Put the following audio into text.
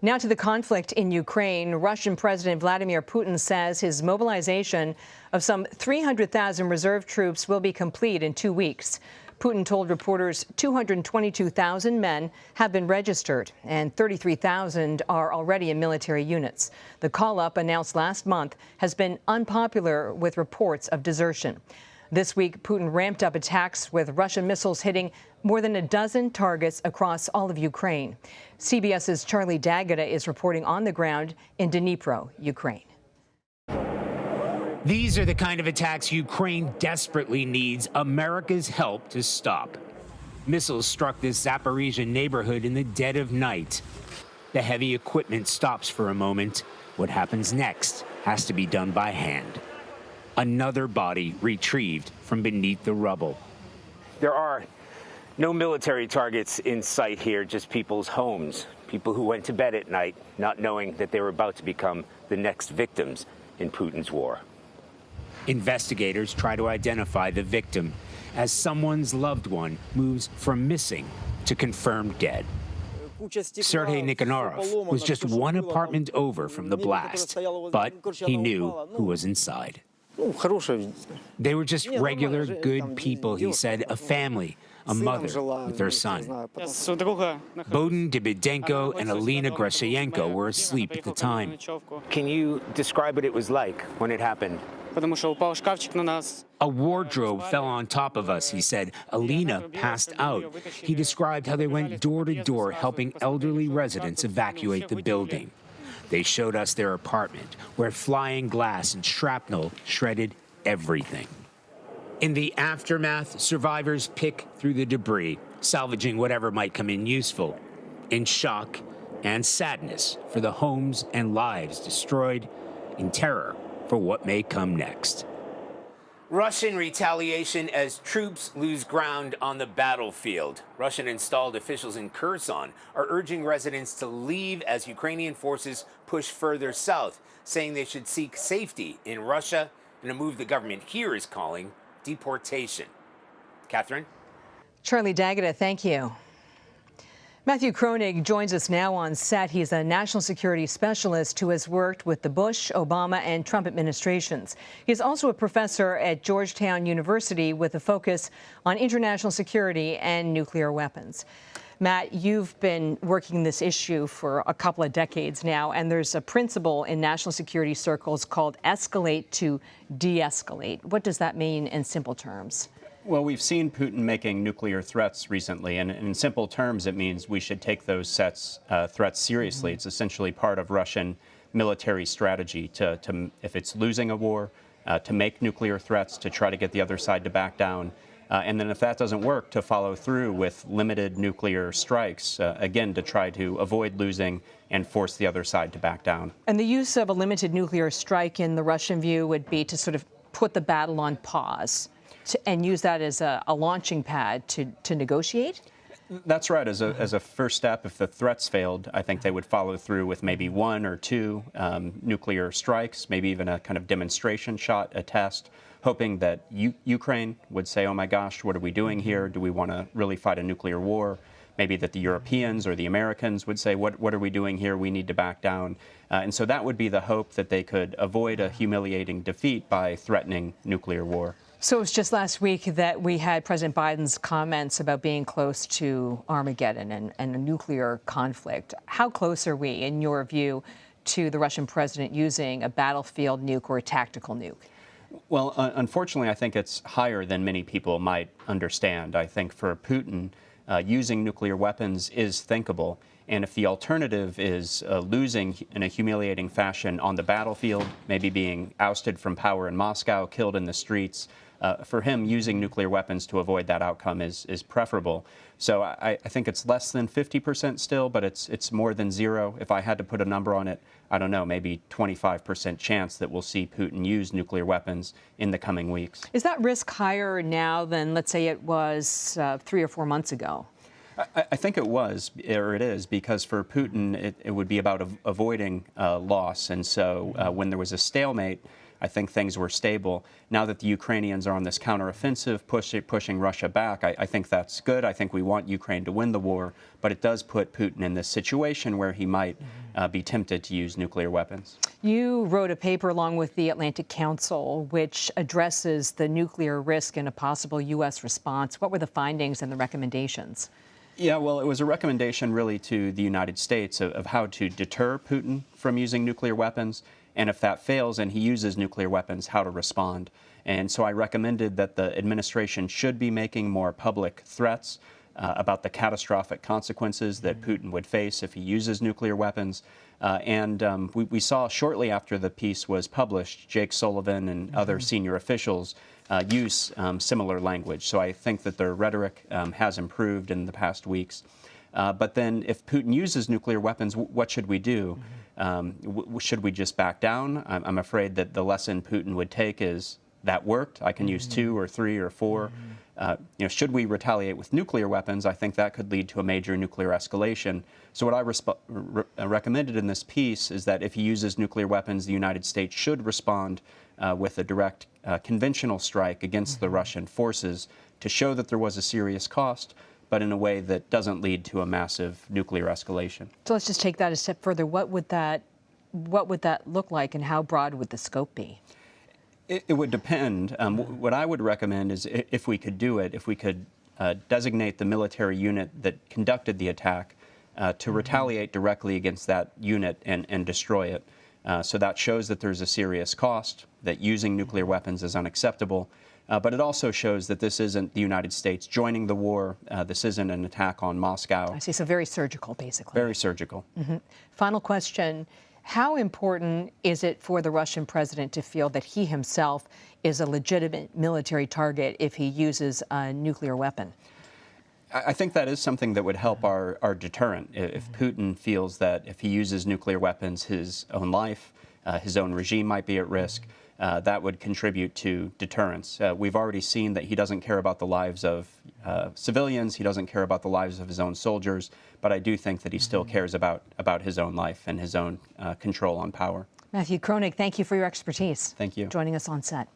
Now to the conflict in Ukraine. Russian President Vladimir Putin says his mobilization of some 300,000 reserve troops will be complete in 2 weeks. Putin told reporters 222,000 men have been registered and 33,000 are already in military units. The call-up, announced last month, has been unpopular with reports of desertion. This week, Putin ramped up attacks with Russian missiles hitting more than a dozen targets across all of Ukraine. CBS's Charlie D'Agata is reporting on the ground in Dnipro, Ukraine. These are the kind of attacks Ukraine desperately needs America's help to stop. Missiles struck this Zaporizhia neighborhood in the dead of night. The heavy equipment stops for a moment. What happens next has to be done by hand. Another body retrieved from beneath the rubble. There are no military targets in sight here, just people's homes, people who went to bed at night not knowing that they were about to become the next victims in Putin's war. Investigators try to identify the victim as someone's loved one moves from missing to confirmed dead. Sergei Nikonarov was just one apartment over from the blast, but he knew who was inside. They were just regular, good people, he said, a family, a mother with their son. Bohdan Dabydenko and Alina Grashenko were asleep at the time. Can you describe what it was like when it happened? A wardrobe fell on top of us, he said. Alina passed out. He described how they went door to door helping elderly residents evacuate the building. They showed us their apartment, where flying glass and shrapnel shredded everything. In the aftermath, survivors pick through the debris, salvaging whatever might come in useful, in shock and sadness for the homes and lives destroyed, in terror for what may come next. Russian retaliation as troops lose ground on the battlefield. Russian-installed officials in Kherson are urging residents to leave as Ukrainian forces push further south, saying they should seek safety in Russia in a move the government here is calling deportation. Catherine? Charlie D'Agata, thank you. Matthew Kroenig joins us now on set. He's a national security specialist who has worked with the Bush, Obama, and Trump administrations. He's also a professor at Georgetown University with a focus on international security and nuclear weapons. Matt, you've been working this issue for a couple of decades now, and there's a principle in national security circles called escalate to de-escalate. What does that mean in simple terms? Well, we've seen Putin making nuclear threats recently, and in simple terms, it means we should take those threats seriously. It's essentially part of Russian military strategy to if it's losing a war, to make nuclear threats, to try to get the other side to back down. And then if that doesn't work, to follow through with limited nuclear strikes, again, to try to avoid losing and force the other side to back down. And the use of a limited nuclear strike in the Russian view would be to sort of put the battle on pause and use that as a launching pad to negotiate? That's right. As a first step, if the threats failed, I think they would follow through with maybe 1 or 2 nuclear strikes, maybe even a kind of demonstration shot, a test, hoping that Ukraine would say, oh my gosh, what are we doing here? Do we want to really fight a nuclear war? Maybe that the Europeans or the Americans would say, what are we doing here? We need to back down. And so that would be the hope, that they could avoid a humiliating defeat by threatening nuclear war. So it was just last week that we had President Biden's comments about being close to Armageddon and a nuclear conflict. How close are we, in your view, to the Russian president using a battlefield nuke or a tactical nuke? Well, unfortunately, I think it's higher than many people might understand. I think for Putin, using nuclear weapons is thinkable. And if the alternative is losing in a humiliating fashion on the battlefield, maybe being ousted from power in Moscow, killed in the streets, for him, using nuclear weapons to avoid that outcome is preferable. So I think it's less than 50% still, but it's more than 0. If I had to put a number on it, I don't know, maybe 25% chance that we'll see Putin use nuclear weapons in the coming weeks. Is that risk higher now than, let's say, it was 3 or 4 months ago? I think it was, or it is, because for Putin, it would be about avoiding loss. And so when there was a stalemate, I think things were stable. Now that the Ukrainians are on this counteroffensive, pushing Russia back, I think that's good. I think we want Ukraine to win the war, but it does put Putin in this situation where he might be tempted to use nuclear weapons. You wrote a paper along with the Atlantic Council, which addresses the nuclear risk in a possible U.S. response. What were the findings and the recommendations? Yeah, well, it was a recommendation really to the United States of how to deter Putin from using nuclear weapons, and if that fails and he uses nuclear weapons, how to respond. And so I recommended that the administration should be making more public threats about the catastrophic consequences that Putin would face if he uses nuclear weapons. We saw shortly after the piece was published, Jake Sullivan and other senior officials use similar language. So I think that their rhetoric has improved in the past weeks. But then if Putin uses nuclear weapons, what should we do? Should we just back down? I'm afraid that the lesson Putin would take is, that worked, I can use 2 or 3 or 4. Should we retaliate with nuclear weapons? I think that could lead to a major nuclear escalation. So what I recommended in this piece is that if he uses nuclear weapons, the United States should respond with a direct conventional strike against the Russian forces to show that there was a serious cost, but in a way that doesn't lead to a massive nuclear escalation. So let's just take that a step further. What would that look like, and how broad would the scope be? It would depend. What I would recommend is, if we could do it, if we could designate the military unit that conducted the attack to retaliate directly against that unit and destroy it. So that shows that there's a serious cost, that using nuclear weapons is unacceptable. But it also shows that this isn't the United States joining the war. This isn't an attack on Moscow. I see. So very surgical, basically. Very surgical. Final question. How important is it for the Russian president to feel that he himself is a legitimate military target if he uses a nuclear weapon? I think that is something that would help our deterrent. If Putin feels that if he uses nuclear weapons, his own life, his own regime might be at risk, that would contribute to deterrence. We've already seen that he doesn't care about the lives of civilians, he doesn't care about the lives of his own soldiers, but I do think that he still cares about his own life and his own control on power. Matthew Kroenig, thank you for your expertise. Thank you. Joining us on set.